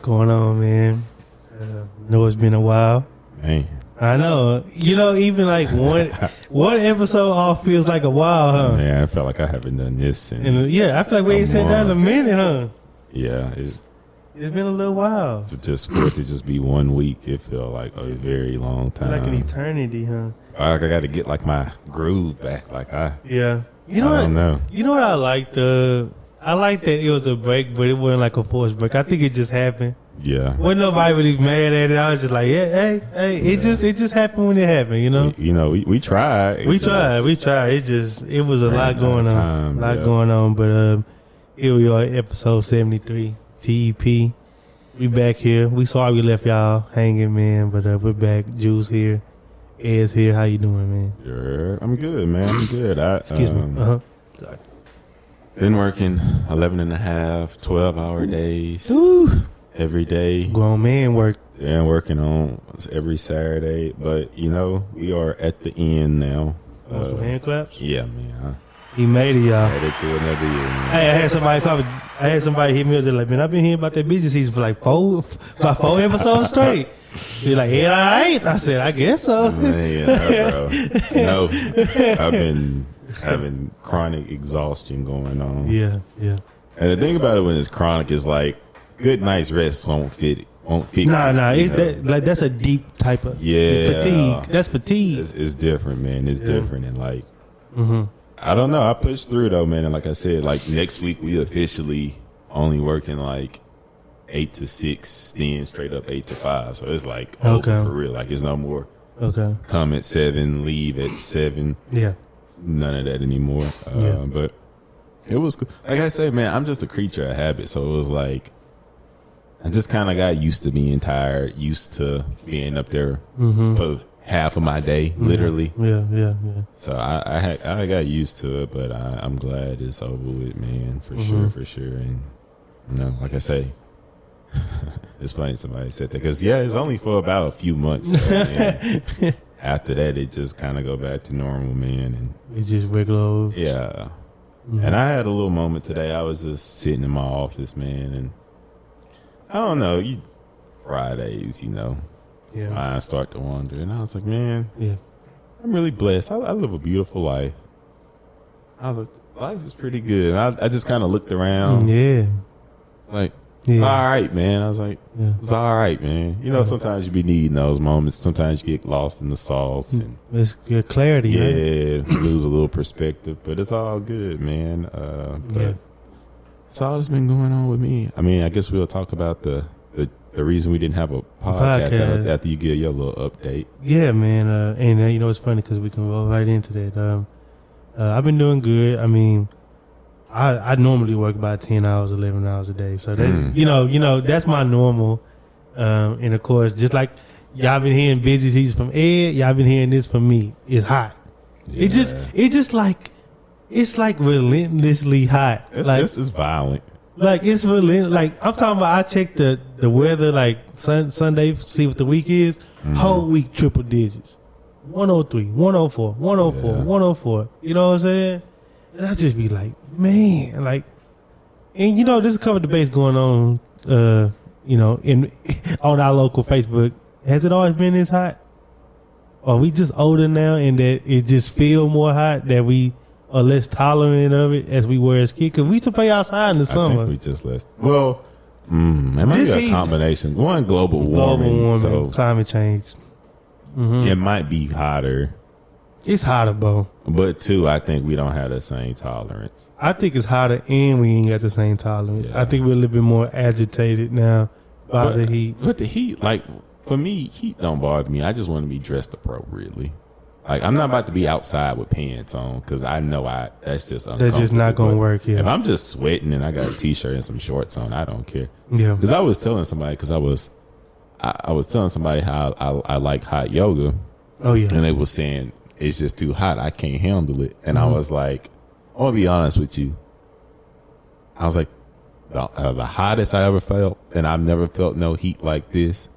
going on, man? Know it's been a while. Man. I know. Even like one episode off feels like a while, huh? Man, I felt like I haven't done this. I feel like we ain't sat down in a minute, huh? Yeah, it's been a little while. For it to just be 1 week, it felt like a very long time. Like an eternity, huh? I got to get like my groove back. Yeah. I don't know. You know what I liked? I liked that it was a break, but it wasn't like a forced break. I think it just happened. Yeah. Wasn't nobody really mad at it. I was just like, it just happened when it happened, We tried. We tried. It was a lot going on. Going on. But here we are, episode 73, TEP. We back here. We sorry we left y'all hanging, man, but we're back. Juice here. Ed's here. How you doing, man? Yeah, I'm good, man. I'm good. Excuse me. Sorry. Been working 11 and a half, 12-hour days. Ooh. Every day. Grown man work. Yeah, working on every Saturday. But, we are at the end now. Want some hand claps? Yeah, man. He made it, y'all. Made it through another year, man. Hey, I had somebody hit me up. They're like, man, I've been hearing about that busy season for like four episodes straight. They're like, yeah, all right. I said, I guess so. Man, bro. No, I've been having chronic exhaustion going on. Yeah. And the thing about it when it's chronic is like, good night's rest won't fix it. That's a deep type of fatigue. That's fatigue. It's different, man. It's different. And like, I don't know. I pushed through though, man. And like I said, like next week we officially only working like 8 to 6, then straight up 8 to 5. So it's like over for real. Like it's no more. Okay. Come at 7, leave at 7. Yeah. None of that anymore. But it was like I said, man. I'm just a creature of habit. So it was like I just kind of got used to being tired, used to being up there for half of my day, literally. Yeah. So I got used to it, but I'm glad it's over with, man, for sure. And like I say, it's funny somebody said that because it's only for about a few months. Though, after that, it just kind of go back to normal, man. And it's just regular. Yeah. And I had a little moment today. I was just sitting in my office, man, and I don't know, Fridays, I start to wonder. And I was like, man, I'm really blessed. I live a beautiful life. I was like, life is pretty good. And I just kind of looked around. Yeah. It's like, all right, man. I was like, it's all right, man. Sometimes you be needing those moments. Sometimes you get lost in the sauce. And it's good clarity, right? Lose a little perspective. But it's all good, man. That's all that's been going on with me. I mean, I guess we'll talk about the reason we didn't have a podcast after you get your little update. Yeah, man. And it's funny because we can roll right into that. I've been doing good. I mean, I normally work about 10 hours, 11 hours a day. So that, that's my normal. And of course, just like y'all been hearing busy season from Ed, y'all been hearing this from me. It's hot. Yeah. It's like relentlessly hot. This is violent. Like it's relentless. Like I'm talking about. I checked the weather like Sunday, see what the week is. Whole week triple digits. 103, 104, 104, 104. You know what I'm saying? And I just be like, man, like, and there's a couple of debates going on. On our local Facebook. Has it always been this hot? Are we just older now and that it just feel more hot that we are less tolerant of it as we were as kids? Because we used to play outside in the summer. I think we just less. Well, it might be a combination. One, global warming, so climate change. It might be hotter. It's hotter, bro. But two, I think we don't have the same tolerance. I think it's hotter and we ain't got the same tolerance. Yeah. I think we're a little bit more agitated now by the heat. But the heat, like, for me, heat don't bother me. I just want to be dressed appropriately. Like, I'm not about to be outside with pants on because I know that's just uncomfortable. That's just not going to work, yeah. If I'm just sweating and I got a t-shirt and some shorts on, I don't care. Yeah. Because I was telling somebody, I was telling somebody how I like hot yoga. Oh, yeah. And they were saying, it's just too hot. I can't handle it. And I was like, I want to be honest with you. I was like, the hottest I ever felt, and I've never felt no heat like this,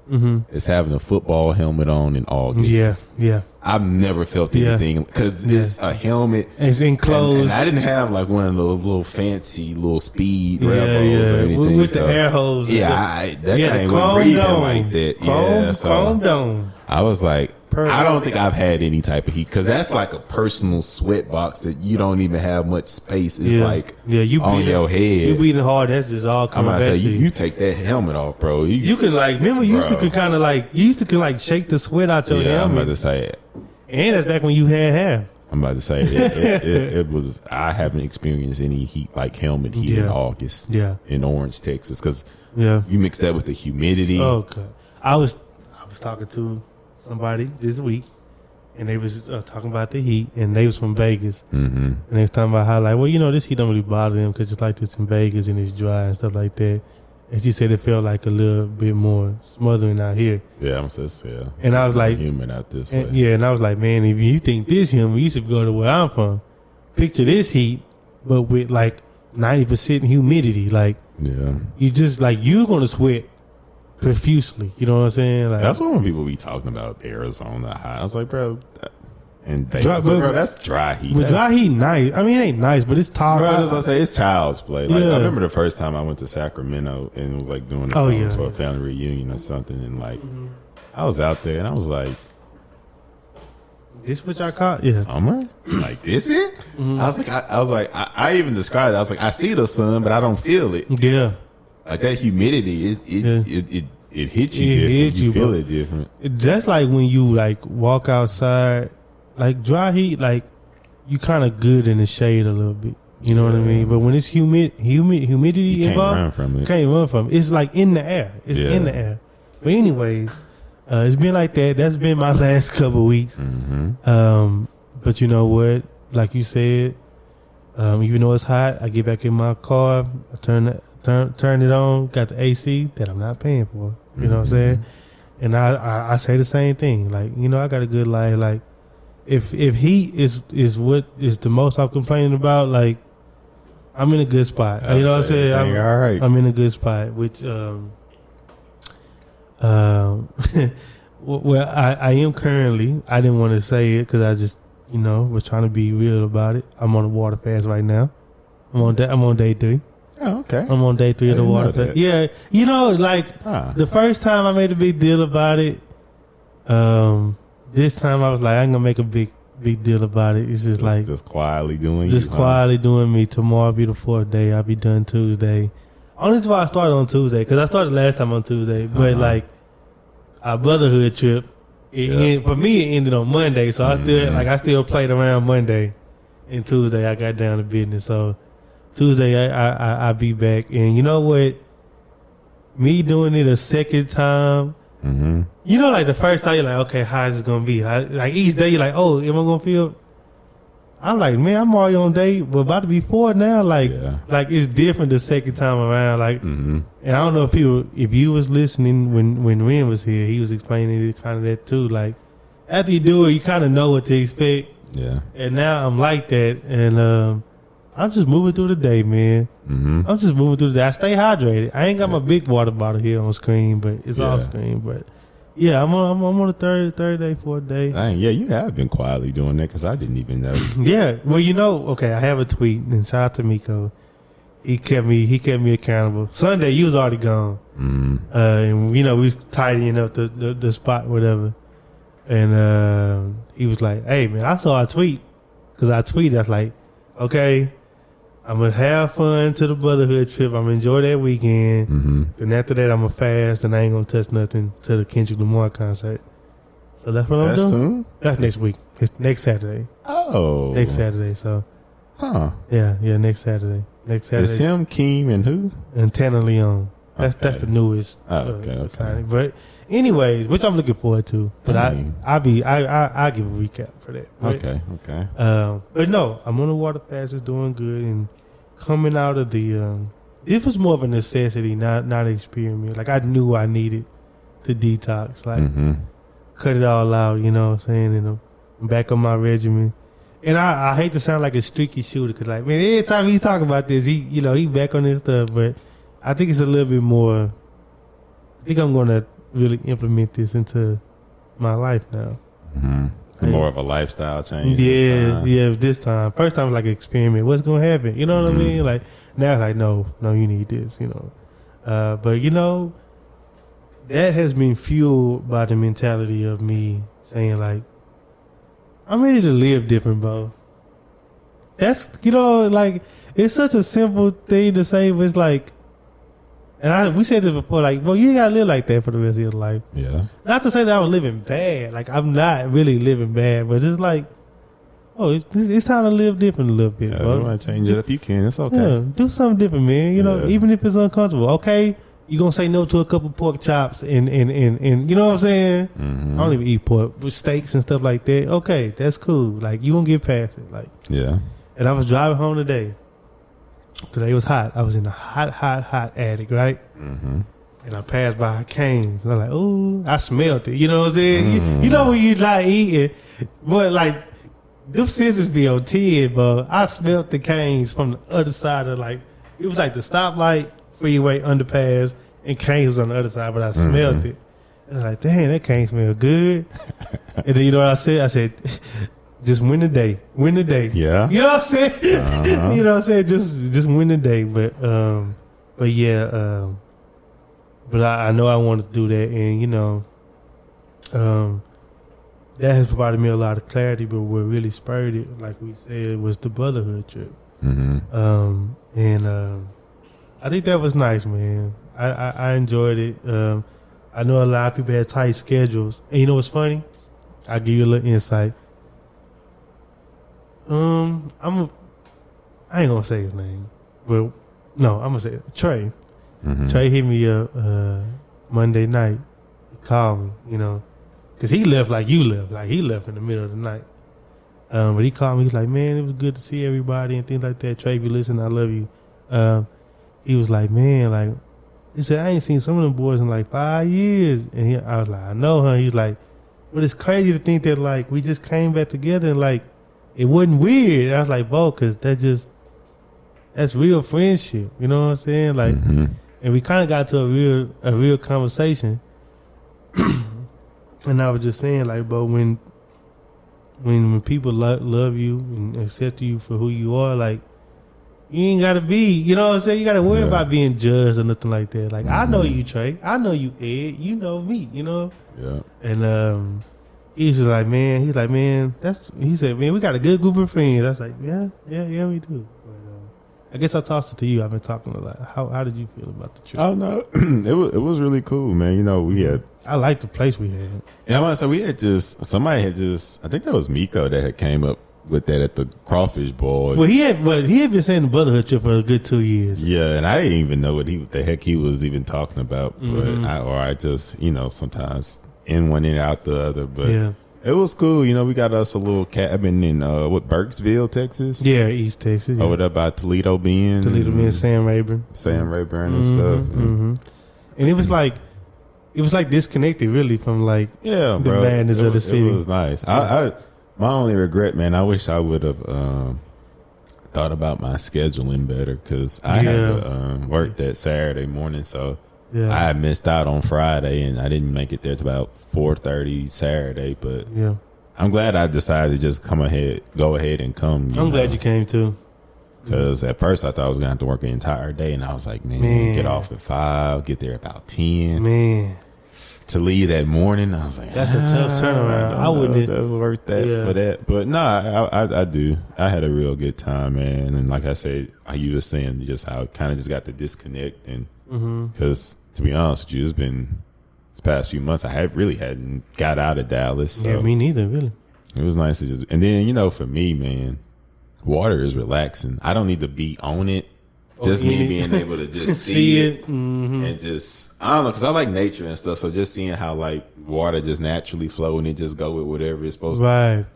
is having a football helmet on in August. Yeah. I've never felt anything because it's a helmet. It's enclosed. And I didn't have like one of those little fancy little speed rebels or anything. With the air hose. Yeah, that thing wasn't breathing like that. Chrome dome. I was like, I don't think I've had any type of heat because that's like a personal sweat box that you don't even have much space. It's like you on your head. You breathing hard. That's just all coming back to you. You take that helmet off, bro. You can like remember you used to kind of like shake the sweat out your helmet. I'm about to say it. And that's back when you had hair. I'm about to say it was. I haven't experienced any heat like helmet heat in August. In Orange, Texas, because you mix that with the humidity. Oh God, I was talking to somebody this week, and they was talking about the heat, and they was from Vegas, and they was talking about how like, well, this heat don't really bother them because it's like this in Vegas and it's dry and stuff like that. And she said it felt like a little bit more smothering out here. Yeah, I'm just And I was like, humid out this way. Yeah, and I was like, man, if you think this humid, you should go to where I'm from. Picture this heat, but with like 90% humidity. Like, you just like you're gonna sweat profusely. You know what I'm saying? Like, that's when people be talking about Arizona hot. I was like, bro, and bro, that's dry heat. But dry heat, nice. I mean, it ain't nice, but it's top. Bro, that's what I say. It's child's play. Like, I remember the first time I went to Sacramento and was like doing something for a family reunion or something, and like I was out there and I was like, "This what y'all call summer? Like this it?" I was like, I even described it. I was like, I see the sun, but I don't feel it. Yeah, like that humidity, it hits you different. You feel it different. Just like when you like walk outside. Like dry heat, like you kind of good in the shade a little bit. You know what I mean? But when it's humidity you can't involved, run from it. Can't run from it. It's like in the air. It's in the air. But anyways, it's been like that. That's been my last couple of weeks. But you know what? Like you said, even though it's hot, I get back in my car, I turn it on, got the AC that I'm not paying for. You know what I'm saying? And I say the same thing. Like, I got a good life. Like, if heat is what is the most I'm complaining about, like I'm in a good spot. You know what I'm saying? All right. I'm in a good spot. Which well, I am currently. I didn't want to say it because I just was trying to be real about it. I'm on a water fast right now. I'm on day 3. Oh, okay. I'm on day 3 of the water fast. Yeah, the first time I made a big deal about it. This time I was like, I ain't gonna make a big deal about it. It's just quietly doing quietly doing me. Tomorrow be the 4th day. I'll be done Tuesday. Only why I started on Tuesday because I started last time on Tuesday. But like our brotherhood trip, for me it ended on Monday. So I still played around Monday, and Tuesday I got down to business. So Tuesday I be back, and you know what? Me doing it a second time. Like the first time you're like, okay, how is it gonna be? Like each day you're like, oh, am I gonna feel? I'm like, man, I'm already on day, but about to be 4 now. Like it's different the second time around. Like, and I don't know if you was listening when Ren was here, he was explaining it kind of that too. Like after you do it, you kind of know what to expect. Yeah. And now I'm like that, and I'm just moving through the day, man. I'm just moving through the day. I stay hydrated. I ain't got my big water bottle here on screen, but it's off screen. But yeah, I'm on the third day, 4th day. Dang, yeah, you have been quietly doing that because I didn't even know. Yeah, well, okay, I have a tweet, and shout out to Miko. He kept me accountable. Sunday, you was already gone, and we was tidying up the spot, whatever. And he was like, "Hey, man, I saw a tweet because I tweeted. I was like, okay." I'm going to have fun to the brotherhood trip. I'm going to enjoy that weekend. Then after that, I'm going to fast, and I ain't going to touch nothing to the Kendrick Lamar concert. So that's what I'm doing. Soon? That's next week. It's next Saturday. Oh. Next Saturday, so. Huh. Yeah, next Saturday. It's him, Keem, and who? And Tanner Leon. That's the newest. Okay. But anyways, which I'm looking forward to. But I'll give a recap for that. But, okay. But no, I'm on the water fast. It's doing good, and coming out of the it was more of a necessity, not an experiment. Like I knew I needed to detox, like cut it all out. You know what I'm saying? And I'm back on my regimen. And I hate to sound like a streaky shooter, because like, man, every time he's talking about this, he back on this stuff. But I think it's a little bit more. I think I'm going to really implement this into my life now. More of a lifestyle change. This time. First time was like an experiment. What's going to happen? You know what I mean? Like now, it's like no, you need this. You know, but you know, that has been fueled by the mentality of me saying like, I'm ready to live different, bro. That's, you know, like, it's such a simple thing to say, but it's like, and we said this before, like, well, you ain't gotta live like that for the rest of your life. Yeah. Not to say that I was living bad. Like, I'm not really living bad, but it's like, it's time to live different a little bit, bro. You want to change it up, you can. It's okay. Yeah, do something different, man. You know, even if it's uncomfortable. Okay, you gonna say no to a couple pork chops and you know what I'm saying? I don't even eat pork, with steaks and stuff like that. Okay, that's cool. Like, you gonna get past it. Like, yeah. And I was driving home today. Today was hot. I was in a hot attic, right? And I passed by Cane's. And I'm like, ooh, I smelled it. You know what I'm saying? You know when you not eating, but like, them scissors be on 10, but I smelled the Cane's from the other side of, like, it was like the stoplight, freeway, underpass, and Cane's was on the other side, but I smelled it. And I was like, dang, that Cane's smell good. And then you know what I said? I said, just win the day. Win the day. Yeah. You know what I'm saying? You know what I'm saying? Just win the day. But yeah, but I know I wanted to do that, and you know, that has provided me a lot of clarity. But what really spurred it, like we said, was the brotherhood trip. I think that was nice, man. I enjoyed it. I know a lot of people had tight schedules, and you know what's funny? I'll give you a little insight. I ain't gonna say his name, but no, I'm gonna say it. Trey. Trey hit me up Monday night. He called me, you know, because he left like you left. Like, he left in the middle of the night. But he called me. He's like, man, it was good to see everybody and things like that. Trey, if you listen, I love you. He was like, man, like, he said, I ain't seen some of them boys in like 5 years. And I was like, I know, huh? He was like, but it's crazy to think that, like, we just came back together and, like, it wasn't weird. I was like, bro, because that's real friendship. You know what I'm saying? Like, and we kind of got to a real conversation. And I was just saying, like, bro, when people love you and accept you for who you are, like, you ain't gotta be, you know what I'm saying? You gotta worry about being judged or nothing like that. Like, I know you, Trey. I know you, Ed. You know me, you know? Yeah. And he's just like, man, he said, man, we got a good group of friends. I was like, yeah, we do. But I guess I tossed it to you. I've been talking a lot. How did you feel about the trip? Oh, no. it was really cool, man. You know, we had... I like the place we had. Yeah, I want to say we had somebody had I think that was Miko that had came up with that at the crawfish boil. Well, he had been saying the brotherhood trip for a good 2 years. Yeah, and I didn't even know what the heck he was even talking about. But I just, you know, sometimes in one and out the other. But it was cool. You know, we got us a little cabin in Burkesville, Texas. Yeah, East Texas. Yeah. Over there by Toledo Bend, Sam Rayburn and stuff. And it was like disconnected really from like the madness of the city. It was nice. My only regret, man, I wish I would have thought about my scheduling better, because I had to work that Saturday morning, so I had missed out on Friday, and I didn't make it there to about 4:30 Saturday. But I'm glad I decided to just go ahead and come. I'm glad you came too. Because at first I thought I was gonna have to work the entire day, and I was like, man, get off at 5, get there about 10. Man. To leave that morning, I was like, that's a tough turnaround. I wouldn't. That was worth that for that. But no, I do. I had a real good time, man. And like I said, you were saying just how it kind of just got to disconnect, and because to be honest with you, this past few months I hadn't got out of Dallas. So yeah, me neither, really. It was nice to just, and then, you know, for me, man, water is relaxing. I don't need to be on it. Just me being able to just see it and just, I don't know, because I like nature and stuff. So just seeing how like water just naturally flow and it just go with whatever it's supposed to.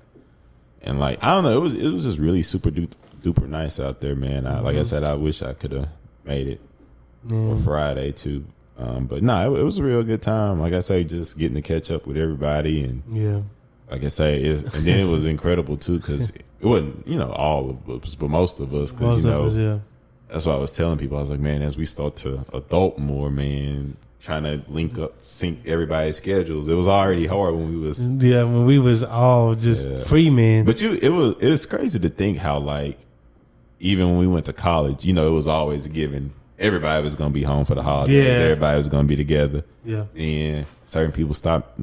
And like, I don't know, it was just really super duper nice out there, man. Like I said, I wish I could have made it for Friday too. But no, it was a real good time. Like I say, just getting to catch up with everybody, and like I say, and then it was incredible too, because it wasn't, you know, all of us, but most of us, because you know. that's why I was telling people. I was like, man, as we start to adult more, man, trying to sync everybody's schedules. It was already hard when we was all just free, man. But it was crazy to think how, like, even when we went to college, it was always a given. Everybody was going to be home for the holidays. Yeah. Everybody was going to be together. Yeah. And certain people stopped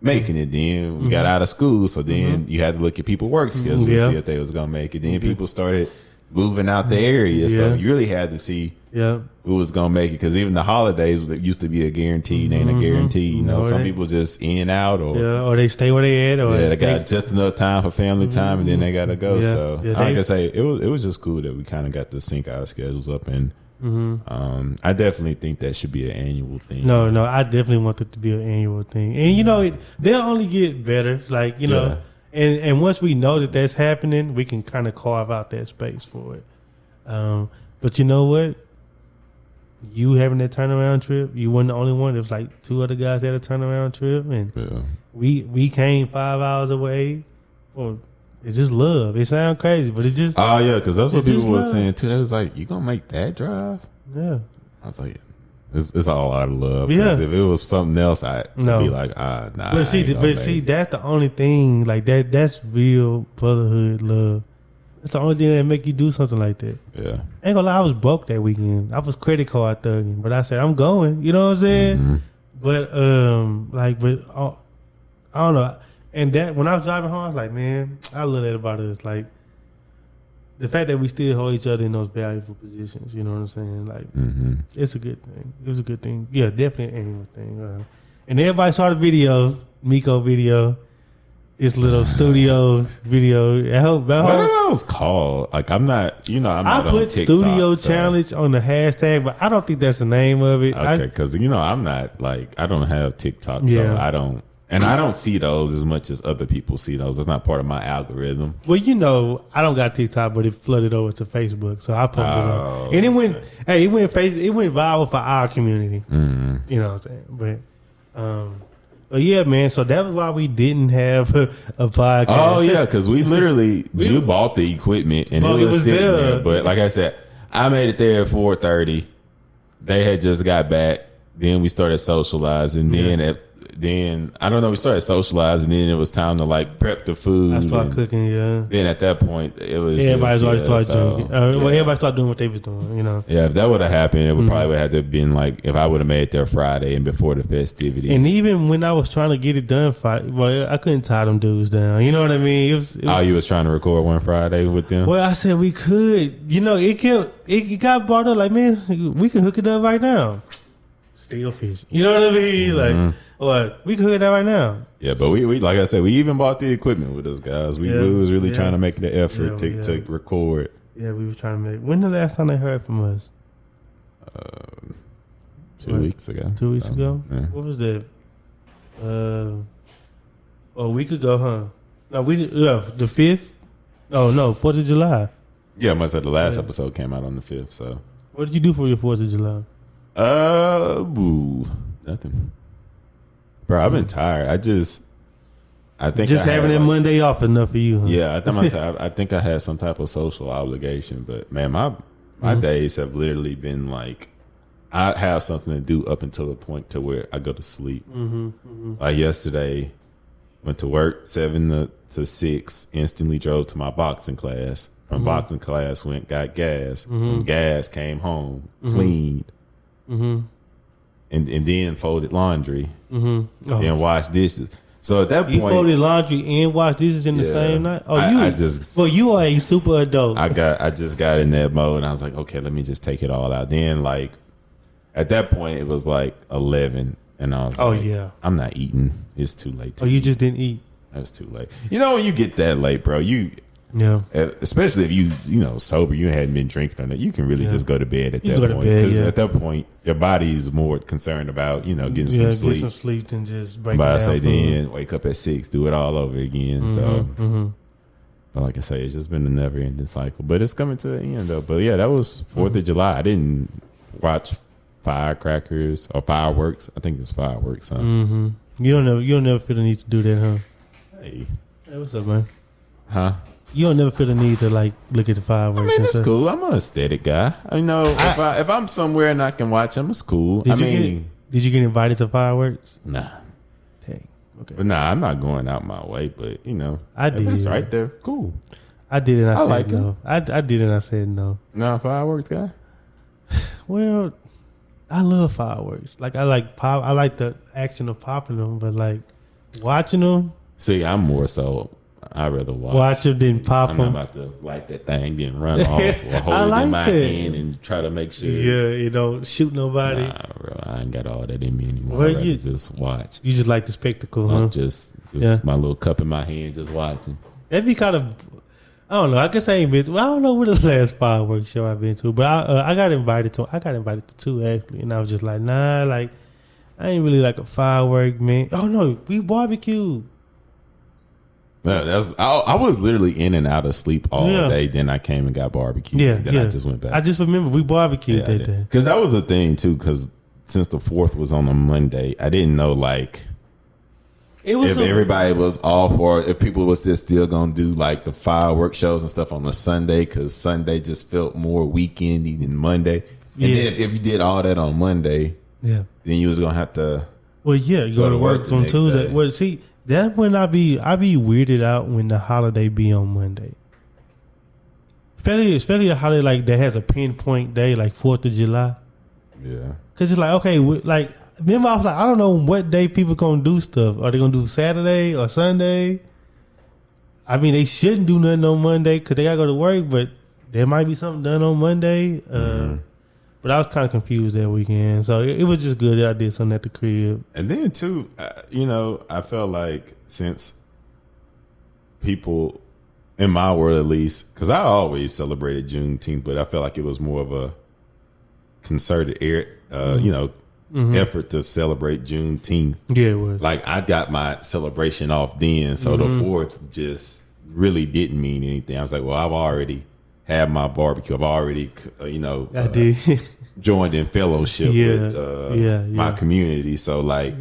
making it. Then we got out of school. So then you had to look at people's work schedules to see if they was going to make it. Then people started moving out the area. Yeah. So you really had to see who was going to make it. Because even the holidays used to be a guarantee. Ain't a guarantee. Some people just in and out. Or they stay where they at. Or they got just enough time for family time and then they got to go. Yeah. So like I say, it was just cool that we kind of got to sync our schedules up. And I definitely think that should be an annual thing. No, I definitely want it to be an annual thing. And they'll only get better. Like, and once we know that that's happening, we can kind of carve out that space for it. But you know what? You having that turnaround trip, you weren't the only one. There was like 2 other guys that had a turnaround trip, and we came 5 hours away. Or it's just love. It sounds crazy, but it just because that's what people were saying too. They was like, "You gonna make that drive?" Yeah, I was like, "It's all out of love." Because if it was something else, I'd be like, nah. But see, that's the only thing. Like that. That's real brotherhood love. That's the only thing that make you do something like that. Yeah. I ain't gonna lie, I was broke that weekend. I was credit card thugging, but I said I'm going. You know what I'm saying? But I don't know. And that when I was driving home, I was like, man, I love that about us. Like the fact that we still hold each other in those valuable positions. You know what I'm saying? Like it's a good thing. It was a good thing. Yeah, definitely an annual thing. And everybody saw the video, Miko video. This little studio video. I hope. What are those called? Like I'm not. I put on TikTok, studio challenge on the hashtag, but I don't think that's the name of it. Okay, because I'm not like I don't have TikTok, so I don't. And I don't see those as much as other people see those. It's not part of my algorithm. Well, I don't got TikTok, but it flooded over to Facebook, so I posted it on. And it went viral for our community. You know what I'm saying? But yeah, man. So that was why we didn't have a podcast. Oh yeah, because we literally you bought the equipment and it was sitting there. But like I said, I made it there at 4:30. They had just got back. Then we started socializing. Then I don't know. We started socializing. Then it was time to like prep the food. I started cooking. Yeah. Then at that point, it was everybody's already started drinking. Everybody started doing what they was doing. Yeah. If that would have happened, it would probably have to have been like if I would have made it there Friday and before the festivities. And even when I was trying to get it done, I couldn't tie them dudes down. You know what I mean? It was you was trying to record one Friday with them. Well, I said we could. It got brought up like, man, we can hook it up right now. Steel fish. You know what I mean? Like. What? We can hook it up right now. Yeah, but we like I said, we even bought the equipment with us guys. We was really trying to make the effort to record. Yeah, we were trying to make. When the last time they heard from us? 2 weeks ago. 2 weeks ago? Yeah. What was that? A week ago, huh? No, the 5th? Oh, no, 4th of July. Yeah, I must have the last episode came out on the 5th, so. What did you do for your 4th of July? Nothing. Bro, I've been tired. I think just having that Monday off enough for you. Huh? Yeah, I think I had some type of social obligation, but man, my days have literally been like I have something to do up until the point to where I go to sleep. Like yesterday, went to work 7 to 6. Instantly drove to my boxing class. From boxing class, got gas. From gas, came home, cleaned. And then folded laundry, then washed dishes. So at that point, you folded laundry and washed dishes in the same night. Oh, you are a super adult. I just got in that mode, and I was like, okay, let me just take it all out. Then, like at that point, it was like 11, and I was I'm not eating. It's too late. You just didn't eat. It was too late. When you get that late, bro, especially if you sober, you hadn't been drinking on that, you can really just go to bed at that point. Because at that point, your body is more concerned about getting some sleep. Get some sleep than just breaking down. But I say then wake up at 6, do it all over again. But like I say, it's just been a never ending cycle. But it's coming to an end though. But yeah, that was 4th of July. I didn't watch firecrackers or fireworks. I think it's fireworks. Huh? You'll never feel the need to do that, huh? Hey, what's up, man? Huh? You don't never feel the need to like look at the fireworks. I mean, it's cool. I'm an aesthetic guy. If I'm somewhere and I can watch them, it's cool. Did you get invited to fireworks? Nah. Dang. Okay. But I'm not going out my way. But I did. If it's right there, cool. I did and I said like no. I did and I said no. No fireworks guy. Well, I love fireworks. Like I like pop. I like the action of popping them, but like watching them. See, I'm more so. I'd rather watch them than pop them. I'm not about to light that thing, then run off or hold it in my hand and try to make sure. Yeah, shoot nobody. Nah, bro, I ain't got all that in me anymore. Well, I just watch. You just like the spectacle, huh? Just my little cup in my hand, just watching. That'd be kind of. I don't know. I guess I ain't been to. I don't know where the last fireworks show I've been to, but I got invited to. I got invited to 2 actually, and I was just like, nah, like I ain't really like a firework man. Oh no, we barbecued. No, I was literally in and out of sleep all day. Then I came and got barbecue. Then I just went back. I just remember we barbecued that day because that was the thing too. Because since the 4th was on a Monday, I didn't know like if everybody was off or if people was just still gonna do like the firework shows and stuff on a Sunday. Because Sunday just felt more weekendy than Monday. And then if you did all that on Monday, then you was gonna have to. Well, you go to work on Tuesday. Day. Well, see. That's when I be weirded out when the holiday be on Monday. Especially a holiday like that has a pinpoint day like 4th of July. Yeah. Cause it's like, okay, like remember I was like, I don't know what day people gonna do stuff. Are they gonna do Saturday or Sunday? I mean, they shouldn't do nothing on Monday because they gotta go to work, but there might be something done on Monday. But I was kind of confused that weekend. So it was just good that I did something at the crib. And then, too, I felt like since people, in my world at least, because I always celebrated Juneteenth, but I felt like it was more of a concerted effort to celebrate Juneteenth. Yeah, it was. Like, I got my celebration off then, so the 4th just really didn't mean anything. I was like, well, I've already had my barbecue. I've already, I did. joined in fellowship with my community. So like,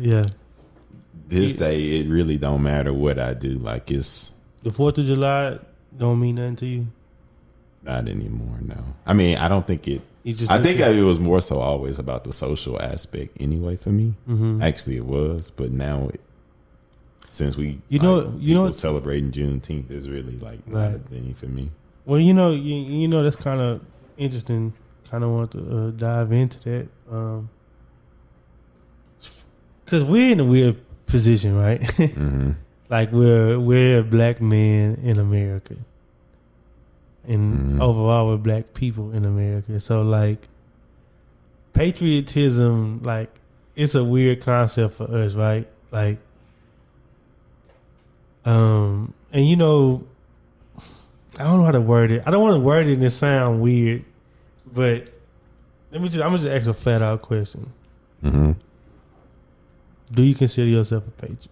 this day, it really don't matter what I do. Like it's the 4th of July don't mean nothing to you. Not anymore. No, I mean I don't think it. I think it was more so always about the social aspect anyway for me. Actually, it was, but now since we celebrating Juneteenth is really like not a thing for me. Well, that's kind of interesting. Kind of want to dive into that because we're in a weird position, right? Like we're black men in America, and overall we're black people in America. So like patriotism, like it's a weird concept for us, right? Like, and I don't know how to word it. I don't want to word it and it sound weird, but I'm just ask a flat out question. Do you consider yourself a patriot?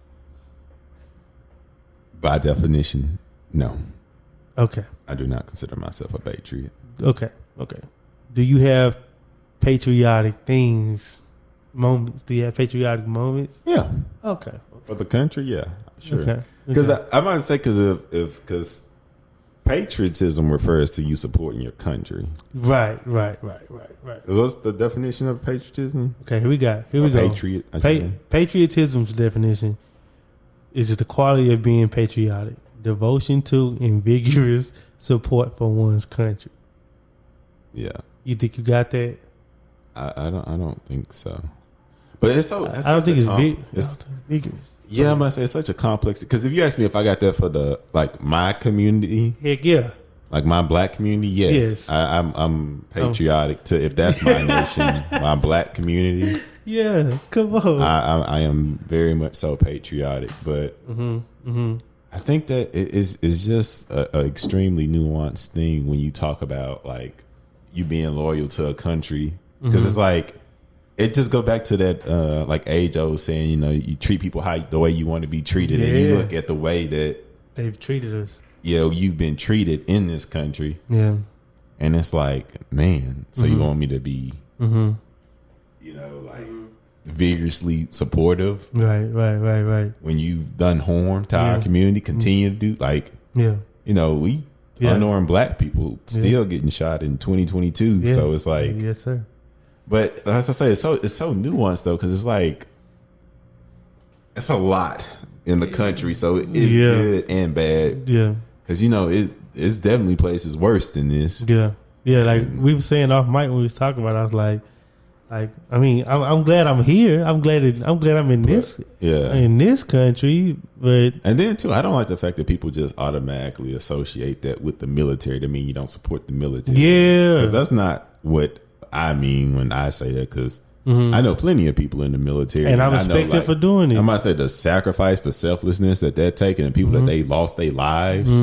By definition, no. Okay. I do not consider myself a patriot. Okay. Do you have patriotic moments? Do you have patriotic moments? Yeah. Okay. For the country, yeah, sure. Okay. Because I might say because patriotism refers to you supporting your country. Right. What's the definition of patriotism? Okay, here we go. Patriot. Patriotism's definition is just the quality of being patriotic, devotion to and vigorous support for one's country. Yeah. You think you got that? I don't think so. But it's so. I don't think it's vigorous. Yeah, I must say it's such a complex. Because if you ask me if I got that for my community, heck yeah, like my black community, yes. I'm patriotic to if that's my nation, my black community. Yeah, come on. I am very much so patriotic, but I think that it is just a extremely nuanced thing when you talk about like you being loyal to a country because it's like. It just go back to that like age old saying, you treat people the way you want to be treated, and you look at the way that they've treated us. Yeah, you've been treated in this country. Yeah, and it's like, man, so you want me to be, like vigorously supportive, right? When you've done harm to our community, continue to do we unarmed black people still getting shot in 2022. Yeah. So it's like, yes, sir. But as I say, it's so nuanced though, because it's like it's a lot in the country, so it's good and bad. Yeah, because it's definitely places worse than this. Yeah, yeah. Like we were saying off mic when we was talking about it, I was like, I mean, I'm glad I'm here. I'm glad I'm in this country. But and then too, I don't like the fact that people just automatically associate that with the military. To mean you don't support the military. Yeah, because that's not what I mean when I say that. Because I know plenty of people in the military, and I respect them for doing it. I might say the sacrifice, the selflessness that they're taking, and people that they lost their lives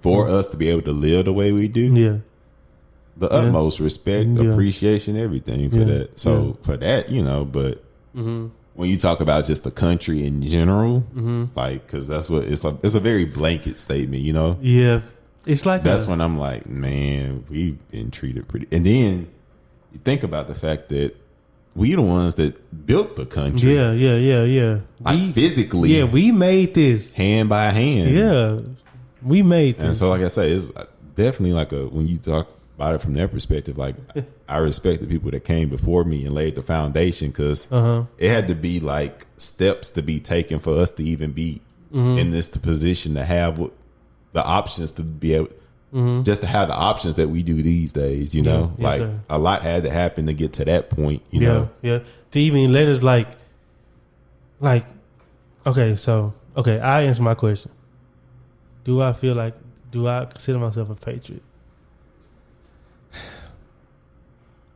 for us to be able to live the way we do. Yeah. The utmost respect, appreciation, everything for that. So for that, but when you talk about just the country in general, like, because that's what it's a very blanket statement, Yeah, it's like that's when I'm like, man, we've been treated pretty. And then you think about the fact that we the ones that built the country. Yeah. Like physically. Yeah, we made this hand by hand. Yeah, we made this. And so, like I say, it's definitely like when you talk about it from their perspective, like I respect the people that came before me and laid the foundation, because it had to be like steps to be taken for us to even be in this position to have the options to be able just to have the options that we do these days, like a lot had to happen to get to that point, know. To even let us like okay, I answer my question. Do I consider myself a patriot?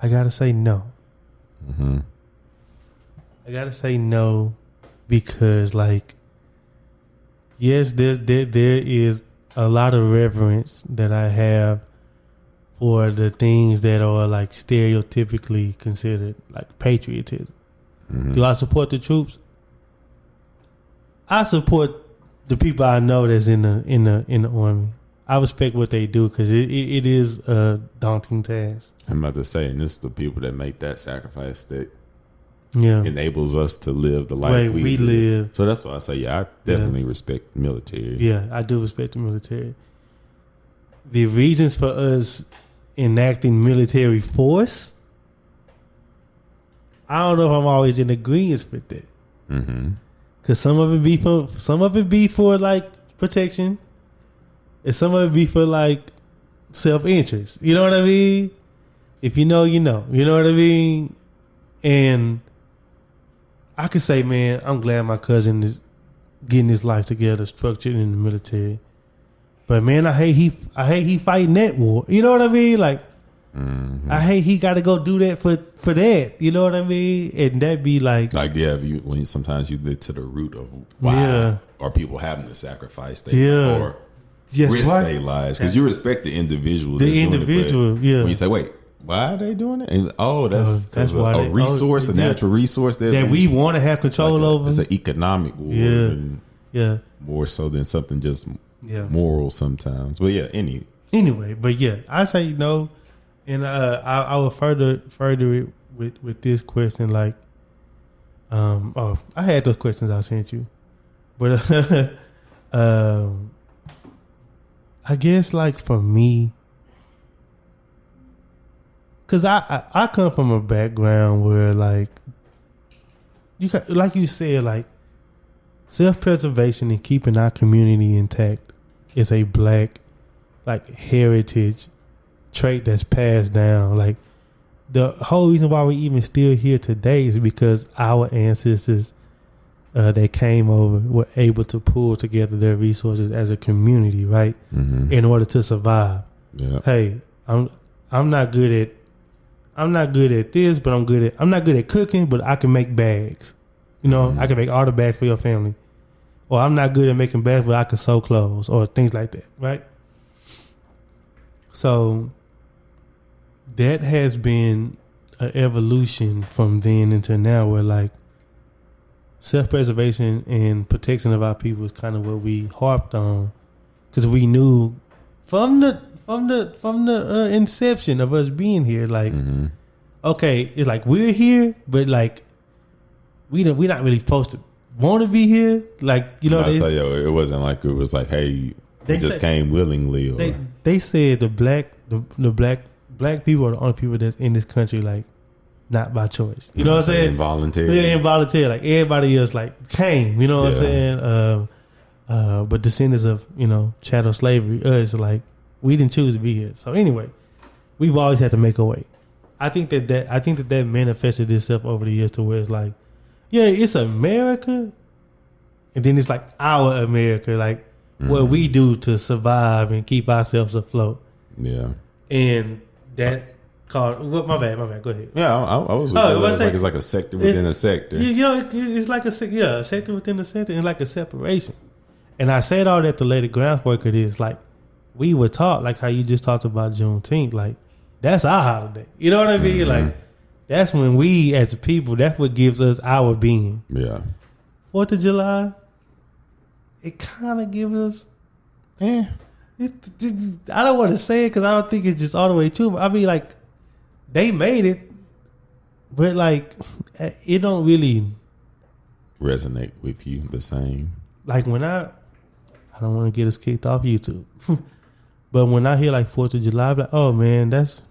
I gotta say no. I gotta say no because, like, yes, there is a lot of reverence that I have for the things that are like stereotypically considered like patriotism. Do I support the troops? I support the people I know that's in the army. I respect what they do because it is a daunting task. I'm about to say, and this is the people that make that sacrifice that enables us to live the life we live. So that's why I say, I definitely respect the military. Yeah, I do respect the military. The reasons for us enacting military force, I don't know if I'm always in agreement with that. Because some of it be for like protection. And some of it be for like self-interest. You know what I mean? If you know, you know. You know what I mean? And I could say, man, I'm glad my cousin is getting his life together, structured in the military. But man, I hate he fighting that war. You know what I mean? Like, I hate he got to go do that for that. You know what I mean? And that be like when sometimes you get to the root of why are people having to sacrifice or risk their lives, because you respect the individual. When you say, wait, why are they doing it? And that's why a resource, a natural resource that we want to have control over. It's an economic war, more so than something just moral sometimes. But anyway, but I say no, and I will further it with this question. Like, I had those questions I sent you, but I guess, like, for me, because I come from a background where, like, like you said, like, self-preservation and keeping our community intact is a black, like, heritage trait that's passed down. Like, the whole reason why we're even still here today is because our ancestors that came over were able to pull together their resources as a community, right? In order to survive. Hey, I'm not good at this, but I'm not good at cooking, but I can make bags. I can make all the bags for your family. Or I'm not good at making bags, but I can sew clothes or things like that, right? So that has been an evolution from then until now, where, like, self-preservation and protection of our people is kind of what we harped on, because we knew from the inception of us being here, like, okay, it's like we're here, but like we're not really supposed to want to be here, like, it wasn't like it was like, hey, They just came willingly. Or they said the black people are the only people that's in this country like not by choice. You know what I'm saying? Involuntary. Yeah, involuntary. Like everybody else like came. You know what I'm saying? But descendants of chattel slavery, us like we didn't choose to be here. So anyway, we've always had to make a way. I think that manifested itself over the years to where it's like, yeah, it's America, and then it's like our America, like what we do to survive and keep ourselves afloat. Yeah, and that called. Well, my bad. Go ahead. Yeah, I was. It's like a sector within a sector. It's like a sector within a sector, and like a separation. And I said all that to lay the groundwork of this. Like we were taught, like how you just talked about Juneteenth, like that's our holiday. You know what I mean? Like that's when we, as a people, that's what gives us our being. Yeah. 4th of July, it kind of gives us. I don't want to say it because I don't think it's just all the way true. But I mean, like they made it, but like it don't really resonate with you the same. Like when I don't want to get us kicked off YouTube, but when I hear like 4th of July, I'm like, oh man, that's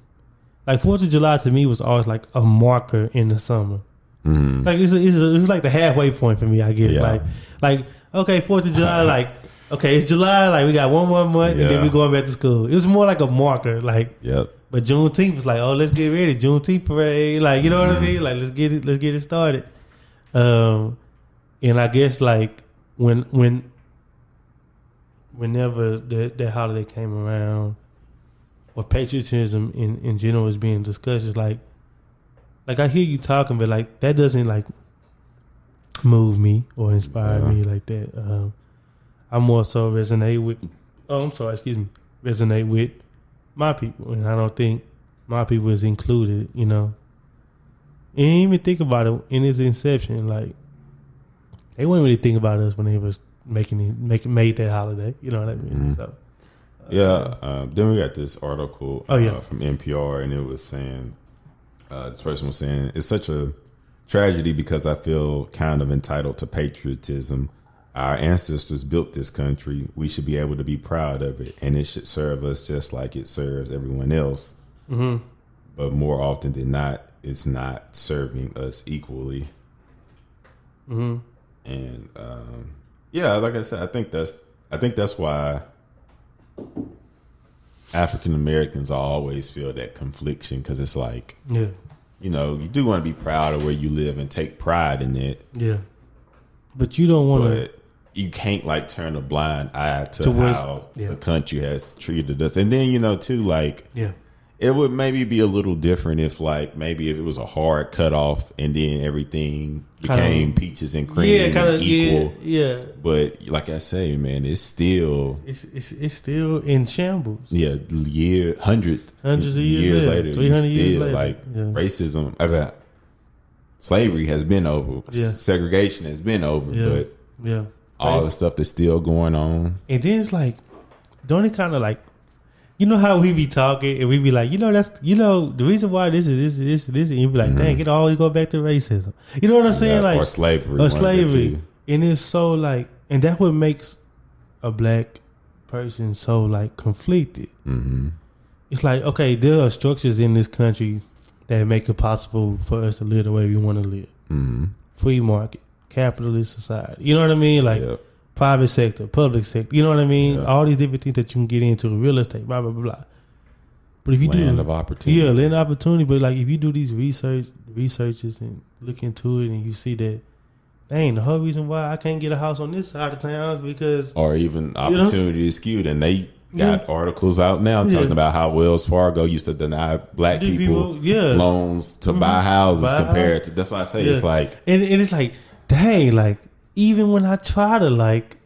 like 4th of July to me was always like a marker in the summer. Mm-hmm. Like it's like the halfway point for me, I guess. Yeah. Like okay, 4th of July, like okay, it's July, like we got one more month, and then we going back to school. It was more like a marker, like. Yep. But Juneteenth was like, oh, let's get ready, Juneteenth parade, like you know what I mean, like let's get it started. And I guess like whenever that holiday came around, or patriotism in general is being discussed, it's like I hear you talking, but like that doesn't like move me or inspire me like that. I more so resonate with my people, and I don't think my people is included, And even think about it in its inception, like they wouldn't really think about us when they was made that holiday. You know what I mean? So then we got this article from NPR, and it was saying this person was saying it's such a tragedy because I feel kind of entitled to patriotism. Our ancestors built this country. We should be able to be proud of it, and it should serve us just like it serves everyone else. Mm-hmm. But more often than not, it's not serving us equally. Mm-hmm. And like I said, I think that's why African Americans always feel that confliction, because it's like, you do want to be proud of where you live and take pride in it. Yeah, but you don't want to. You can't like turn a blind eye to how the country has treated us. And then, too, like, it would maybe be a little different if like maybe if it was a hard cutoff and then everything became peaches and cream and equal. Yeah. But like I say, man, it's still still in shambles. Yeah, hundreds of years later, 300 years later, like racism. Slavery has been over. Yeah. Segregation has been over. Yeah. But all the stuff that's still going on. And then it's like, don't it kind of like, how we be talking and we be like, that's, the reason why this is this, and you be like, dang, it always go back to racism. You know what I'm saying? Like, or slavery. And it's so like, and that's what makes a black person so like conflicted. Mm-hmm. It's like, okay, there are structures in this country that make it possible for us to live the way we want to live. Mm-hmm. Free market, capitalist society. You know what I mean? Like private sector, public sector. You know what I mean? Yeah. All these different things that you can get into, real estate, blah, blah, blah, blah. But if you land of opportunity. Yeah, land of opportunity. But like if you do these researches and look into it and you see that, dang, the whole reason why I can't get a house on this side of town is because... Or even opportunity is skewed. And they got articles out now talking about how Wells Fargo used to deny black people loans to buy houses compared to... That's why I say it's like... And it's like, dang, like, even when I try to like...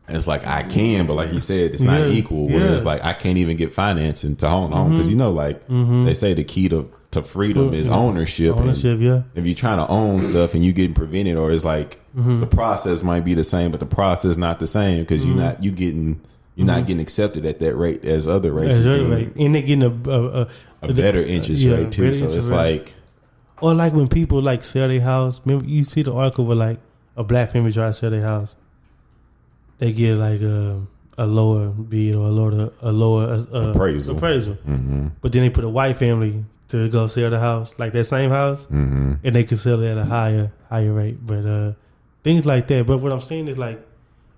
It's like I can, but like you said, it's not equal. Where it's like I can't even get financing to own home because they say the key to freedom is ownership. If you're trying to own stuff and you getting prevented, or it's like the process might be the same, but the process not the same because you're not getting accepted at that rate as other races, and they're getting a better interest rate too. So it's like, or like when people like sell their house. Remember, you see the article where like a black family try to sell their house. They get like a a lower bid or a lower appraisal. Mm-hmm. But then they put a white family to go sell the house, like that same house, mm-hmm. and they can sell it at a higher rate. But things like that. But what I'm saying is like,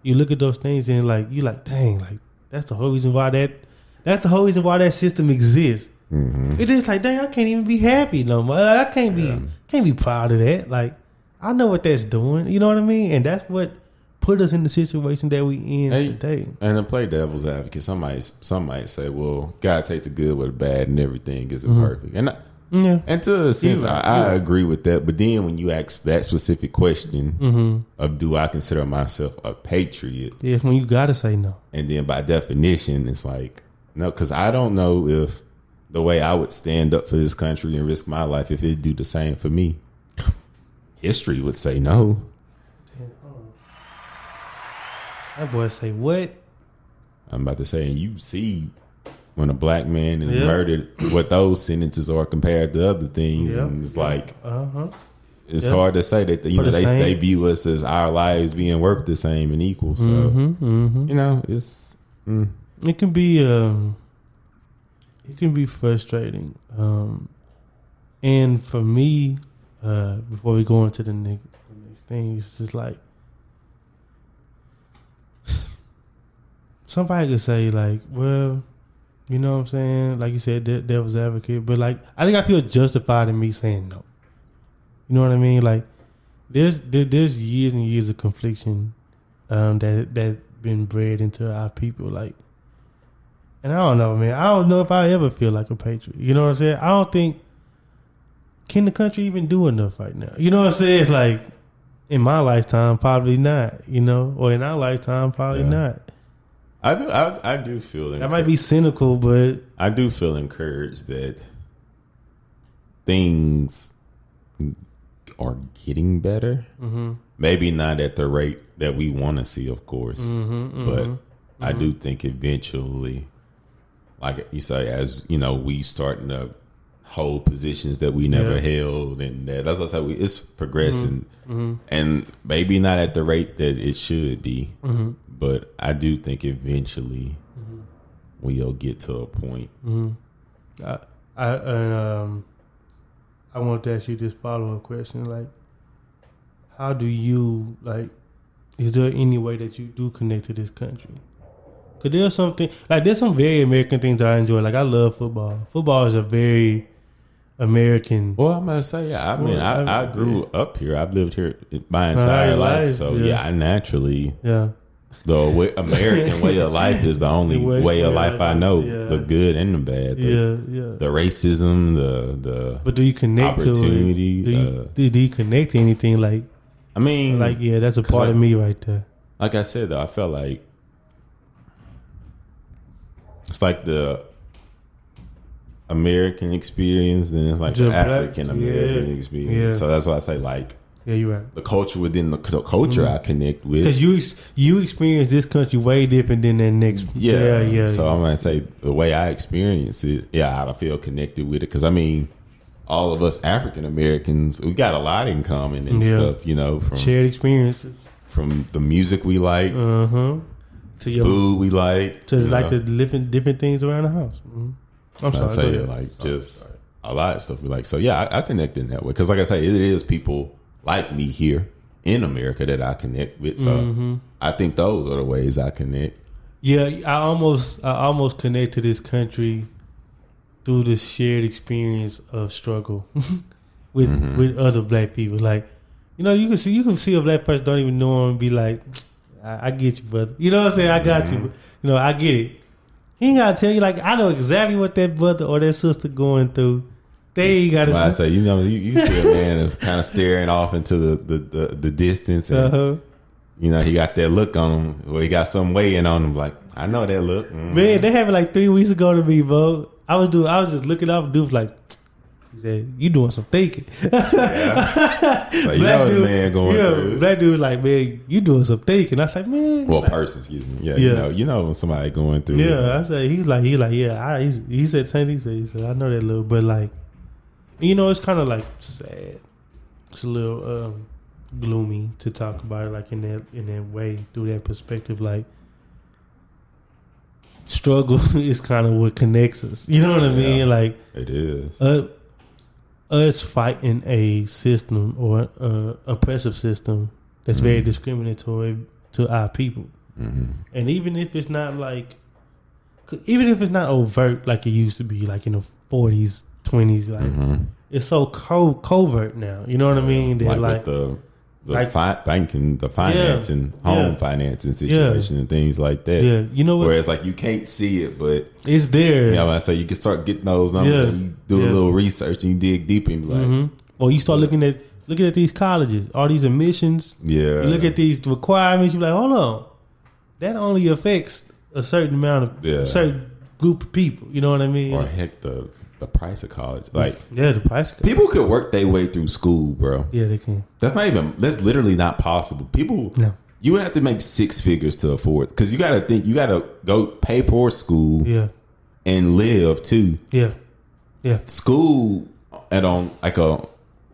you look at those things and like you like, dang, like that's the whole reason why that system exists. Mm-hmm. It is like, dang, I can't even be happy no more. I can't be proud of that. Like, I know what that's doing. You know what I mean? And that's what put us in the situation that we in today. And to play devil's advocate, some might say, well, gotta take the good with the bad and everything isn't perfect. And to a sense, I agree with that. But then when you ask that specific question of do I consider myself a patriot? Yeah, when you gotta say no. And then by definition, it's like, no, because I don't know if the way I would stand up for this country and risk my life, if it'd do the same for me. History would say no. That boy say what? I'm about to say, and you see when a black man is murdered, what those sentences are compared to other things, and it's like, it's hard to say that they view us as our lives being worth the same and equal. So you know, it's it can be frustrating. And for me, before we go into the next thing, it's just like somebody could say like, well, you know what I'm saying? Like you said, devil's advocate. But like, I think I feel justified in me saying no. You know what I mean? Like, there's years and years of confliction that been bred into our people. Like, and I don't know, man. I don't know if I ever feel like a patriot. You know what I'm saying? I don't think, can the country even do enough right now? You know what I'm saying? Like, in my lifetime, probably not. You know, or in our lifetime, probably not. I do feel that might be cynical, but I do feel encouraged that things are getting better. Maybe not at the rate that we want to see, of course, but I do think eventually, like you say, as you know, we starting to hold positions that we never held, and that's what I say. It's progressing, and maybe not at the rate that it should be. But I do think eventually we'll get to a point. I want to ask you this follow-up question. Like, how do you, like, is there any way that you do connect to this country? Because there's something, like, there's some very American things that I enjoy. Like, I love football. Football is a very American. Well, I'm going to say, I mean, I grew up here. I've lived here my entire life. So, I naturally... The American way of life is the only way of life I know. The good and the bad. The racism, the but do you connect opportunity, to it? Do you connect to anything like? I mean, like that's a part of me right there. Like I said, though, I felt like it's like the American experience, and it's like the African American experience. So that's why I say like. Yeah, you're right. The culture within the culture I connect with. Because you experience this country way different than that next. So I'm going to say the way I experience it, I feel connected with it. Because, I mean, all of us African Americans, we got a lot in common and stuff, you know. From shared experiences. From the music we like. To your food we like. To like the different things around the house. I'm sorry. I say like just a lot of stuff we like. So, I connect in that way. Because, like I say, it is people like me here in America that I connect with. So I think those are the ways I connect. Yeah, I almost connect to this country through the shared experience of struggle with other black people. Like, you know, you can see a black person don't even know him and be like, I get you, brother. You know what I'm saying? I got you. You know, I get it. He ain't gotta tell you, like, I know exactly what that brother or that sister going through. They got to. I say, you know, you see a man that's kind of staring off into the distance, and you know he got that look on him, where he got some weighing on him. Like, I know that look. Man, they happened like 3 weeks ago to me, bro. I was just looking up, and dude was like, he said, "You doing some thinking?" Like, you know the man going through. Black dude was like, "Man, you doing some thinking?" I was like, "Man." Well, like, person, excuse me. Yeah, you know somebody going through. Yeah, I said he was like, yeah. He said same thing. He said, I know that little, but like. You know, it's kind of like sad. It's a little gloomy to talk about it, like in that way, through that perspective. Like, struggle is kind of what connects us. You know what I mean? Like it is us fighting a system or a oppressive system that's very discriminatory to our people. And even if it's not overt like it used to be, like in the 40s, 20s, like it's so covert now. You know what I mean? There's like with banking, the financing, home financing situation and things like that. Yeah, you know what? Whereas like you can't see it, but it's there. You know what I say? You can start getting those numbers and you do a little research and you dig deep and be like, or you start looking at these colleges, all these admissions. Yeah, you look at these requirements. You're like, hold on, that only affects a certain amount of a certain group of people. You know what I mean? Or heck, the price of college, like the price of college. People could work their way through school, bro. Yeah, they can. That's literally not possible. You would have to make six figures to afford, because you got to think, you got to go pay for school, and live too. School on like a.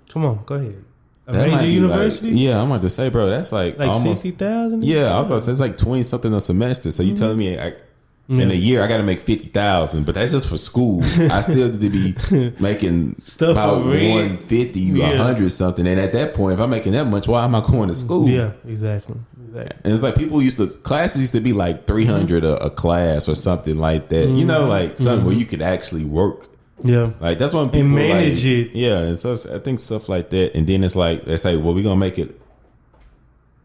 Come on, go ahead. A major university. I'm about to say, bro, that's like almost 60,000. Yeah, I was about to say it's like 20 something a semester. So you telling me in a year I got to make 50,000, but that's just for school. I still need to be making stuff about 150, 100 something. And at that point, if I'm making that much, why am I going to school? Yeah, exactly. And it's like classes used to be like 300 a class or something like that. You know, like something where you could actually work. Yeah, like that's when people and manage it. Yeah, and so I think stuff like that. And then it's like they say, well, we're gonna make it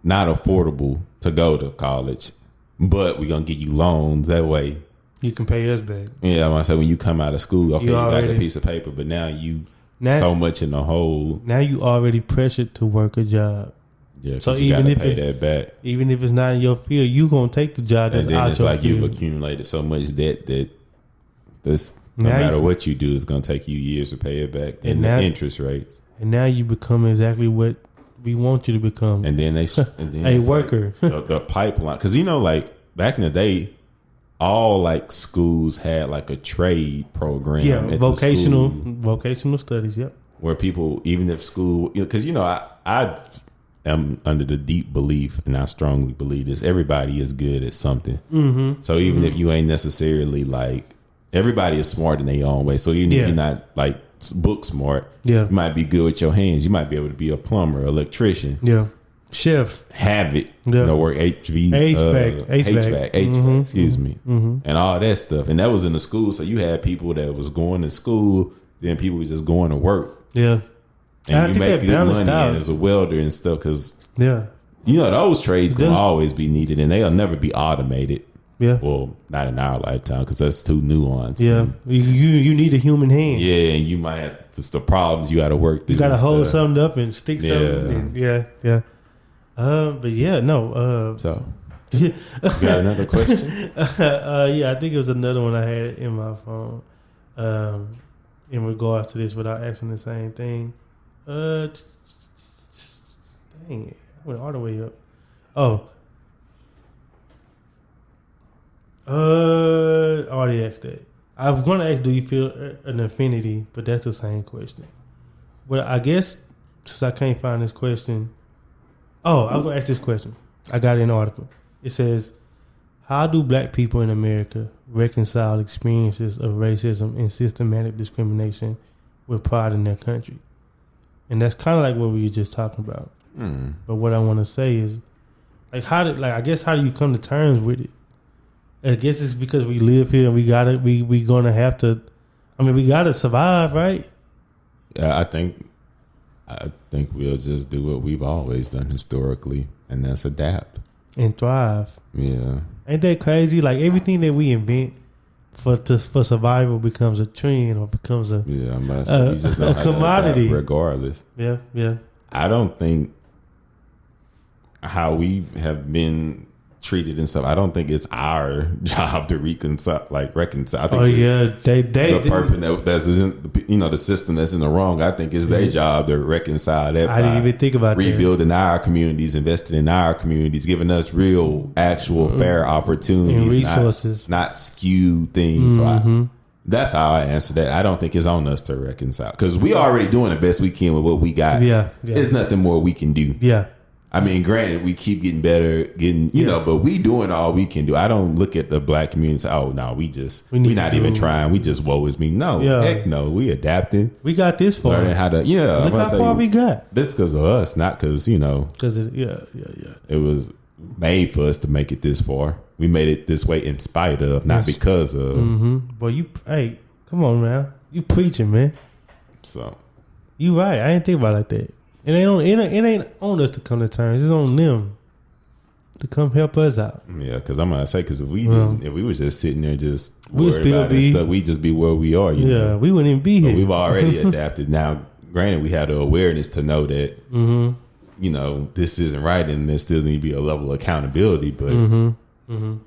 not affordable to go to college, but we're gonna give you loans that way you can pay us back. Yeah, I say when you come out of school, okay, you got the piece of paper, but now so much in the hole. Now you already pressured to work a job. Yeah, so you got to pay that back. Even if it's not in your field, you gonna take the job that's out your field. And then it's like you've accumulated so much debt that this. No matter what you do, it's going to take you years to pay it back. And the interest rates. And now you become exactly what we want you to become. And then a worker. Like the pipeline. Because, like back in the day, all like schools had like a trade program. Yeah, vocational studies. Yep. Where people, even if school, because, I am under the deep belief, and I strongly believe this, everybody is good at something. Mm-hmm. So even if you ain't necessarily like, everybody is smart in their own way. So even if you're not like book smart, you might be good with your hands. You might be able to be a plumber, electrician, chef, have it, work HVAC, excuse me, and all that stuff. And that was in the school. So you had people that was going to school, then people were just going to work. Yeah, and you make good money as a welder and stuff because those trades can always be needed, and they'll never be automated. Yeah. Well, not in our lifetime because that's too nuanced. Yeah. You need a human hand. Yeah, and you might have it's the problems you got to work through. You got to hold something up and stick something. Yeah. But yeah, no. So, you got another question? I think it was another one I had in my phone. In regards to this, without asking the same thing. Dang it! I went all the way up. Oh. I already asked that. I was going to ask, do you feel an affinity? But that's the same question. Well, I guess since I can't find this question. Oh, I'm going to ask this question. I got an article. It says, how do black people in America reconcile experiences of racism and systematic discrimination with pride in their country? And that's kind of like what we were just talking about. But what I want to say is, how do you come to terms with it? I guess it's because we live here and we gonna have to. I mean, we gotta survive, right? Yeah, I think we'll just do what we've always done historically, and that's adapt and thrive. Yeah, ain't that crazy? Like everything that we invent for survival becomes a trend or becomes a we just know a commodity, regardless. Yeah. I don't think how we have been treated and stuff. I don't think it's our job to reconcile. I think the person that's isn't the system that's in the wrong. I think it's their job to reconcile that. I didn't even think about rebuilding our communities, investing in our communities, giving us real, actual, fair opportunities, and resources, not skew things. So that's how I answer that. I don't think it's on us to reconcile because we already doing the best we can with what we got. Yeah. There's nothing more we can do. Yeah. I mean, granted, we keep getting better, you know, but we doing all we can do. I don't look at the black community and say, oh, no, we not even trying. We just woe is me. No, heck no. We adapting. We got this far. Learning how to, Look how far we got. This is because of us, not because, you know. Because, It was made for us to make it this far. We made it this way in spite of, not because of. Mm-hmm. Boy, hey, come on, man. You preaching, man. So. You right. I didn't think about it like that. It ain't on us to come to terms. It's on them to come help us out. Yeah, because I'm gonna say, because if we was just sitting there just we'd still about be stuff, we'd just be where we are. You know? We wouldn't even be here. But we've already adapted. Now, granted, we had the awareness to know that you know this isn't right, and there still need to be a level of accountability. But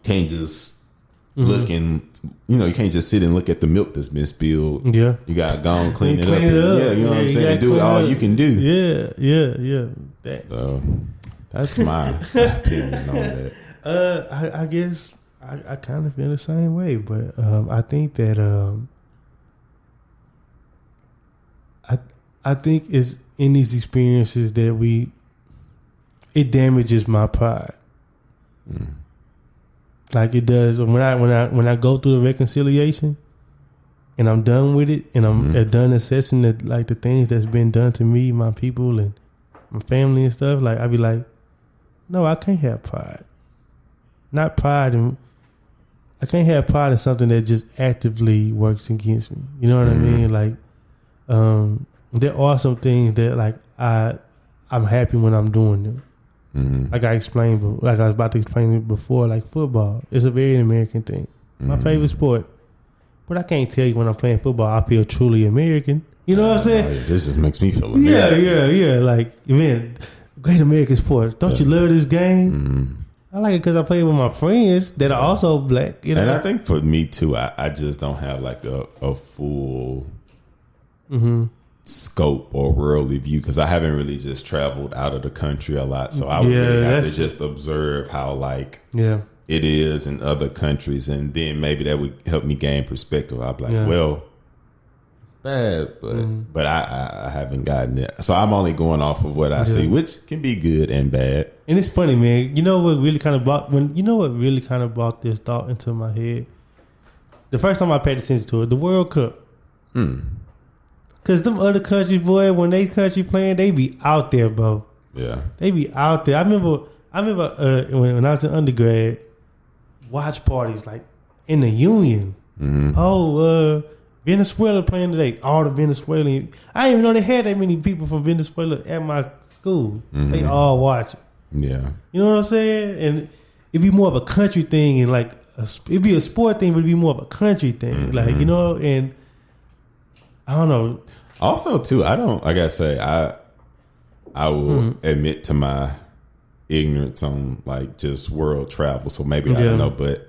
can't just look and you can't just sit and look at the milk that's been spilled. Yeah, you got to go and clean it up. Yeah, you know what I'm saying. And do it all you can do. Yeah. So that's my opinion on that. I guess I kind of feel the same way, but I think that I think it's in these experiences that it damages my pride. Like it does when I go through the reconciliation and I'm done with it and I'm done assessing the things that's been done to me, my people and my family and stuff, like I be like, no, I can't have pride. Not pride and I can't have pride in something that just actively works against me. You know what I mean? Like there are some things that like I'm happy when I'm doing them. Like I explained, like I was about to explain it before, like football. It's a very American thing. My favorite sport. But I can't tell you when I'm playing football, I feel truly American. You know what I'm saying? Oh, yeah, this just makes me feel American. Yeah. Like, man, great American sport. Don't you love this game? I like it because I play with my friends that are also black. You know? And I think for me too, I just don't have like a full scope or worldly view because I haven't really just traveled out of the country a lot, so I would really have to just observe how like it is in other countries, and then maybe that would help me gain perspective. I'd be like, well, it's bad, but I haven't gotten it, so I'm only going off of what I see, which can be good and bad. And it's funny, man. You know what really kind of brought this thought into my head? The first time I paid attention to it, the World Cup. Cause them other countries, boy, when they country playing, they be out there, bro. Yeah, they be out there. I remember when I was in undergrad, watch parties like in the Union. Venezuela playing today. All the Venezuelan. I didn't even know they had that many people from Venezuela at my school. They all watch it. Yeah, you know what I'm saying? And it'd be more of a country thing, and like it'd be a sport thing, but it'd be more of a country thing, like and. I don't know. Also, too, I gotta say, I will admit to my ignorance on like just world travel. So maybe I don't know, but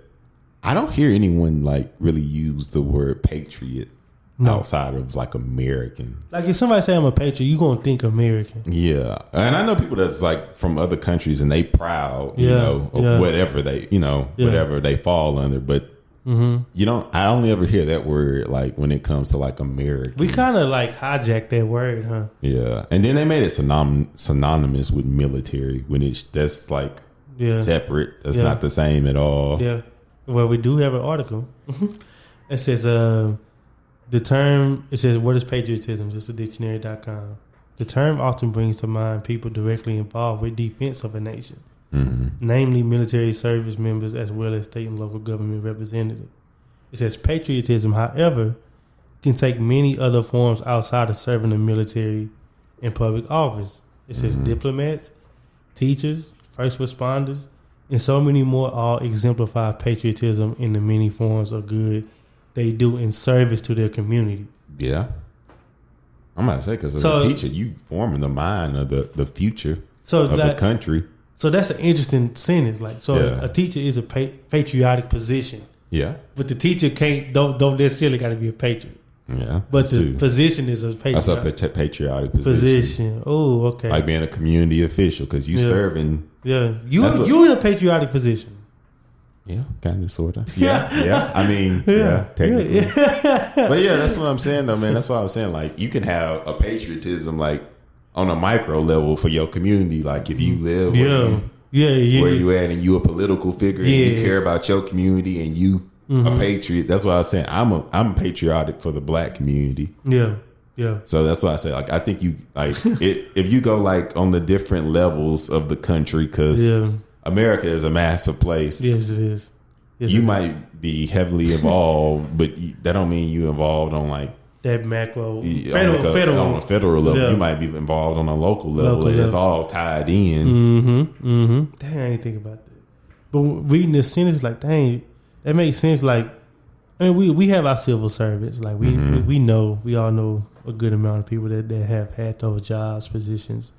I don't hear anyone like really use the word patriot outside of like American. Like if somebody say I'm a patriot, you gonna think American. Yeah, and I know people that's like from other countries and they proud, of whatever they, whatever they fall under, but. I only ever hear that word like when it comes to like American. We kind of like hijacked that word, huh? Yeah, and then they made it synonymous with military when that's like separate. That's not the same at all. Yeah. Well, we do have an article. It says the term. It says what is patriotism? Just a dictionary.com. The term often brings to mind people directly involved with defense of a nation. Namely military service members as well as state and local government representatives. It says patriotism, however, can take many other forms outside of serving the military in public office. It says diplomats, teachers, first responders, and so many more all exemplify patriotism in the many forms of good they do in service to their community. Yeah. I'm about to say, because as a teacher, you forming the mind of the future of the country. So that's an interesting sentence. Like, a teacher is a patriotic position. Yeah. But the teacher don't necessarily got to be a patriot. Yeah. But the position is a patriotic. That's a patriotic position. Oh, okay. Like being a community official because you serving. Yeah. You in a patriotic position. Yeah, kind of, sort of. Yeah. I mean, technically. But yeah, that's what I'm saying, though, man. That's what I was saying. Like, you can have a patriotism, like, on a micro level for your community. Like if you live where you at and you a political figure and you care about your community and you a patriot. That's why I was saying I'm patriotic for the black community. Yeah. Yeah. So that's why I say, like, I think you like if you go like on the different levels of the country, because America is a massive place. Yes, it is. Yes, you might be heavily involved, but that don't mean you involved on like that macro federal on a federal level. Yeah. You might be involved on a local level, and it's all tied in. Dang, I ain't think about that. But reading this sentence, like, dang, that makes sense. Like, I mean, we have our civil servants. Like we all know a good amount of people that have had those jobs, positions.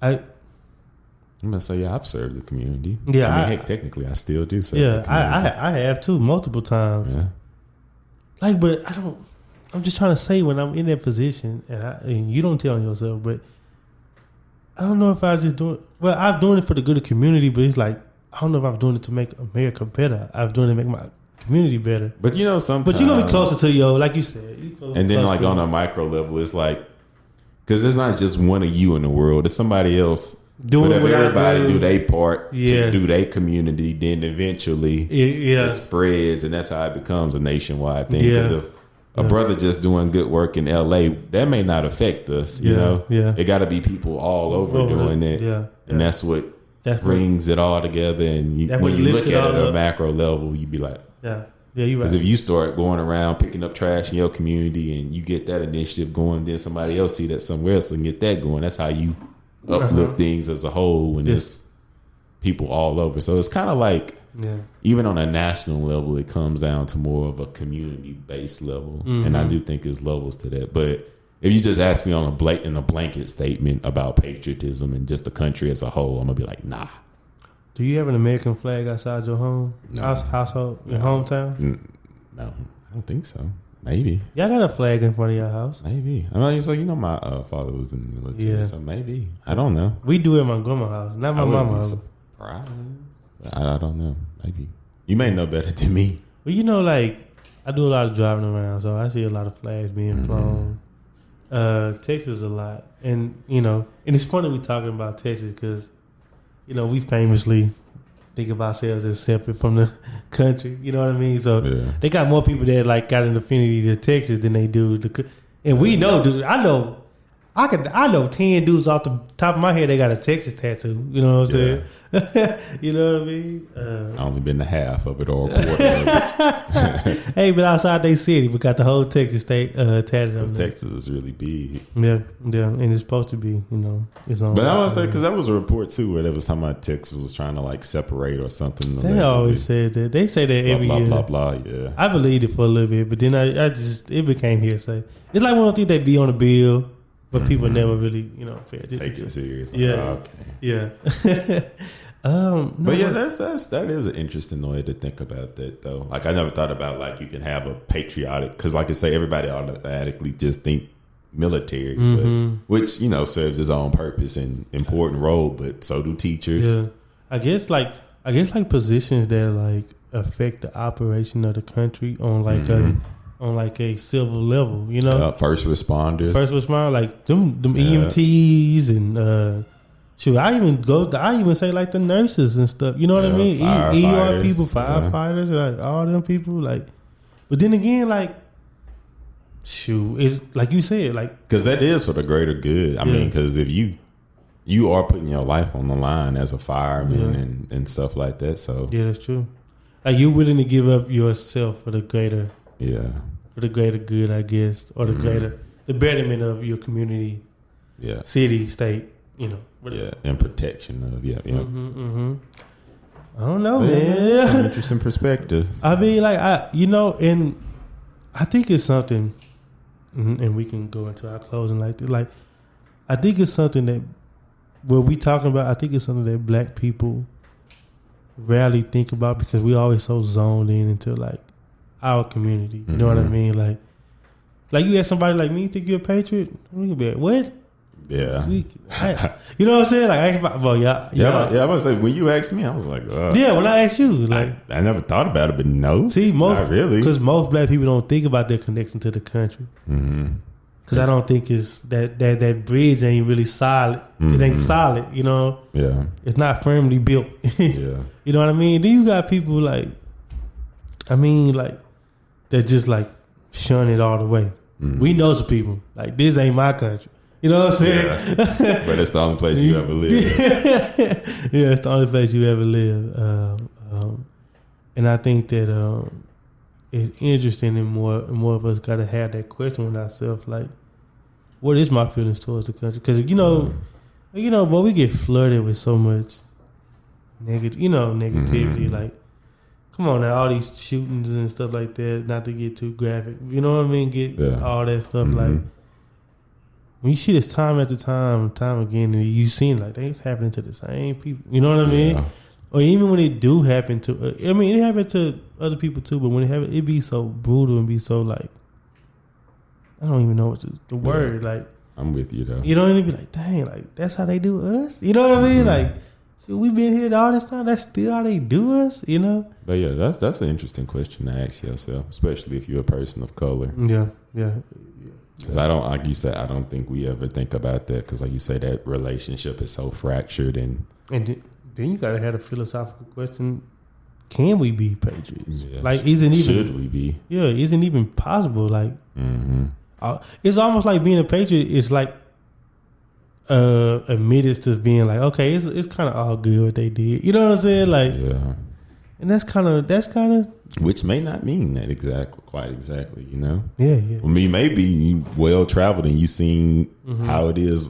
I'm gonna say, I've served the community. Yeah, I mean, heck, technically, I still do serve. Yeah, the community. I have too, multiple times. Yeah. Like, but I don't. I'm just trying to say, when I'm in that position, and you don't tell on yourself, but I don't know if I just do it. Well, I'm doing it for the good of the community, but it's like, I don't know if I'm doing it to make America better. I'm doing it to make my community better. But you know, sometimes. But you're gonna be closer to like you said. And then, like on a micro level, it's like, because it's not just one of you in the world; it's somebody else. Whatever everybody do their part to do their community, then eventually it spreads, and that's how it becomes a nationwide thing. Because if a brother just doing good work in LA, that may not affect us. You know, it got to be people all over doing it, and that's what brings it all together. And when you look at it at a macro level, you be like, you're right. Because if you start going around picking up trash in your community, and you get that initiative going, then somebody else see that somewhere else and get that going. That's how you uplift things as a whole when there's people all over. So it's kind of like, even on a national level, it comes down to more of a community-based level. And I do think there's levels to that. But if you just ask me on a blanket statement about patriotism and just the country as a whole, I'm going to be like, nah. Do you have an American flag outside your home? Household? Your hometown? No, I don't think so. Maybe. Y'all got a flag in front of your house? Maybe. I mean, it's like, my father was in the military, so maybe. I don't know. We do it at my grandma's house, not my mama's house. Surprised. I don't know. Maybe. You may know better than me. Well, like, I do a lot of driving around, so I see a lot of flags being flown. Texas a lot. And, and it's funny we talking about Texas because, we famously think of ourselves as separate from the country. You know what I mean? So they got more people that like got an affinity to Texas than they do. And we know, dude. I know 10 dudes off the top of my head. They got a Texas tattoo. You know what I'm saying? You know what I mean? I only been to half of it or a quarter of it. Hey, but outside they city, we got the whole Texas state tattoo. Texas is really big. Yeah, and it's supposed to be, its own. But I want to say, because that was a report too, where there was talking about Texas was trying to like separate or something. They allegedly. Always said that. They say that every year. Blah blah blah. Yeah, I believed it for a little bit, but then it became hearsay. It's like one thing they be on the bill. But people never really, pay attention. Take it serious. Yeah. Yeah. But that is an interesting way to think about that, though. Like, I never thought about, like, you can have a patriotic, because, like I say, everybody automatically just think military, but, which, serves its own purpose and important role, but so do teachers. Yeah. I guess positions that, like, affect the operation of the country on, like, a civil level, first responders, like them EMTs and I even say like the nurses and stuff. You know what I mean? ER people, firefighters, like all them people. Like, but then again, like, it's like you said, like, because that is for the greater good. I mean, because if you are putting your life on the line as a fireman and stuff like that. So that's true. Like, you're willing to give up yourself for the greater. Yeah. For the greater good, I guess, or the betterment of your community, city, state, whatever. And protection of, I don't know, man. That's an interesting perspective. I mean, like, and I think it's something, and we can go into our closing like this. Like, I think it's something that, what we talking about, I think it's something that black people rarely think about because we always so zoned in into, like, our community, you know what I mean? Like you ask somebody like me, you think you're a patriot? We could be like, what? Yeah. You know what I'm saying? Like, I'm gonna say, when you asked me, I was like, yeah. When I asked you, like, I never thought about it, but no. See, not really, because most black people don't think about their connection to the country. Because I don't think it's that bridge ain't really solid. It ain't solid, you know. Yeah, it's not firmly built. Yeah, you know what I mean. Then you got people like, that just like shun it all the way. We know some people like this ain't my country. You know what I'm saying? Yeah. But it's the only place you ever live. Yeah, it's the only place you ever live. And I think that it's interesting, and more of us got to have that question with ourselves, like, what is my feelings towards the country? Because but we get flooded with so much negativity. Like, come on now, all these shootings and stuff like that. Not to get too graphic, you know what I mean? All that stuff. Like, when you see this time after time again, and you seen like it's happening to the same people. You know what I mean? Or even when it do happen to, it happened to other people too. But when it happen, it be so brutal and be so like, I don't even know what the word. Like, I'm with you though. You know, and it be like, dang, like that's how they do us. You know what I mean? Like, so we've been here all this time. That's still how they do us. You know? But yeah, that's an interesting question to ask yourself, especially if you're a person of color. Yeah. Because I don't, like you said, I don't think we ever think about that. Because like you say, that relationship is so fractured, and then you gotta have a philosophical question: can we be patriots? Yeah, like, should we be? Yeah, isn't even possible. Like, it's almost like being a patriot is like admitted to being like, okay, it's kind of all good what they did. You know what I'm saying? Like, and that's kind of. Which may not mean that quite exactly, you know? Yeah. Well, you may be well traveled and you've seen how it is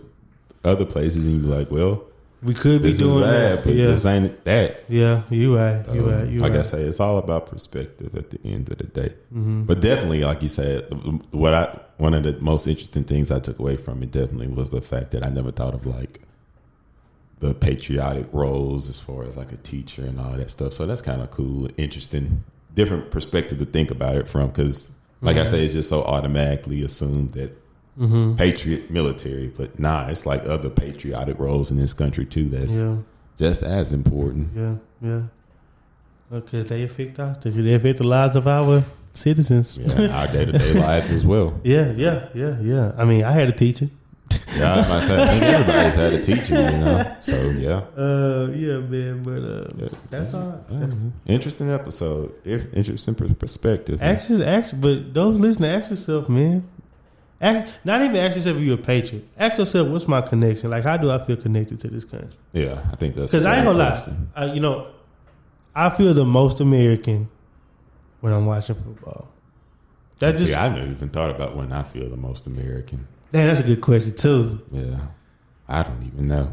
other places, and you be like, well, we could be doing that, but this ain't that. Yeah, you right. Like I say, it's all about perspective at the end of the day. But definitely, like you said, one of the most interesting things I took away from it definitely was the fact that I never thought of like the patriotic roles as far as like a teacher and all that stuff. So that's kind of cool, interesting, different perspective to think about it from. Because like I say, it's just so automatically assumed that patriot military, but nah, it's like other patriotic roles in this country too. That's just as important. Yeah. Because they affect the lives of our citizens. Yeah, our day-to-day lives as well. Yeah. I mean, I had a teacher. Yeah, I was about to say, I think everybody's had a teacher, you know. So yeah, man. But that's all. Interesting episode. Interesting perspective. But those listening, ask yourself, man. Not even ask yourself if you're a patriot. Ask yourself, what's my connection? Like, how do I feel connected to this country? Yeah, I think that's because I ain't gonna lie. I feel the most American when I'm watching football. I never even thought about when I feel the most American. Damn, that's a good question too. Yeah, I don't even know.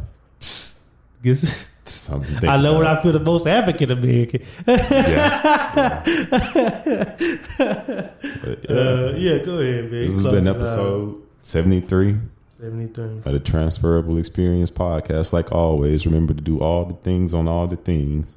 I know when I feel the most African American. Yeah, go ahead, man. This has been episode 73. 73 of the Transferable Experience podcast. Like always, remember to do all the things on all the things.